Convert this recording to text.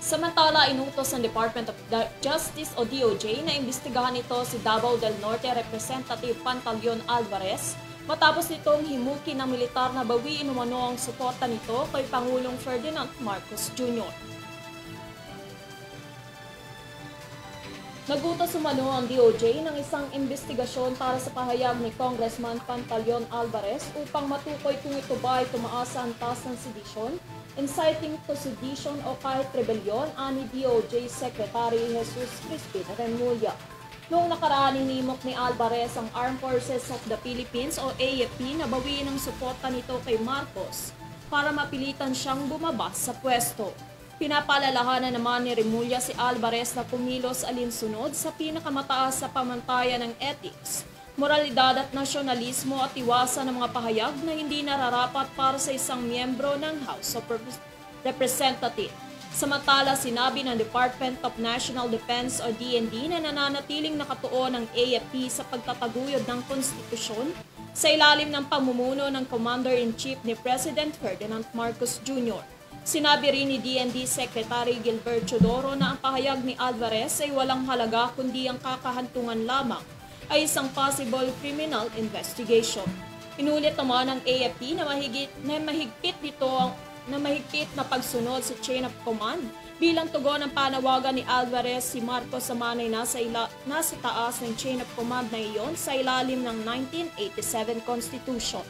Samantala, inutos ng Department of Justice o DOJ na imbestigahan ito si Davao del Norte Representative Pantaleon Alvarez matapos nitong himukin ng militar na bawiin umano ang suporta nito kay Pangulong Ferdinand Marcos Jr. Nagutos umano ang DOJ ng isang imbestigasyon para sa pahayag ni Congressman Pantaleon Alvarez upang matukoy kung ito ba ay tumaas sa antas ng sedisyon, inciting to sedition o kahit rebellion, ani DOJ Secretary Jesus Crispin Remulla. Noong nakaraan, inimok ni Alvarez ang Armed Forces of the Philippines o AFP na bawiin ang suporta nito kay Marcos para mapilitan siyang bumaba sa pwesto. Pinapaalalahanan naman ni Remulla si Alvarez na kumilos alinsunod sa pinakamataas sa pamantayan ng ethics, moralidad at nasyonalismo at iwasan ng mga pahayag na hindi nararapat para sa isang miyembro ng House of Representatives. Samantala, sinabi ng Department of National Defense o DND na nananatiling nakatuon ang AFP sa pagtataguyod ng konstitusyon sa ilalim ng pamumuno ng Commander-in-Chief ni President Ferdinand Marcos Jr. Sinabi rin ni DND Secretary Gilbert Chodoro na ang pahayag ni Alvarez ay walang halaga kundi ang kakahantungan lamang ay isang possible criminal investigation. Inulit naman ng AFP na mahigpit na pagsunod sa chain of command bilang tugon ng panawagan ni Alvarez si Marcos sa manay nasa taas ng chain of command na iyon sa ilalim ng 1987 Constitution.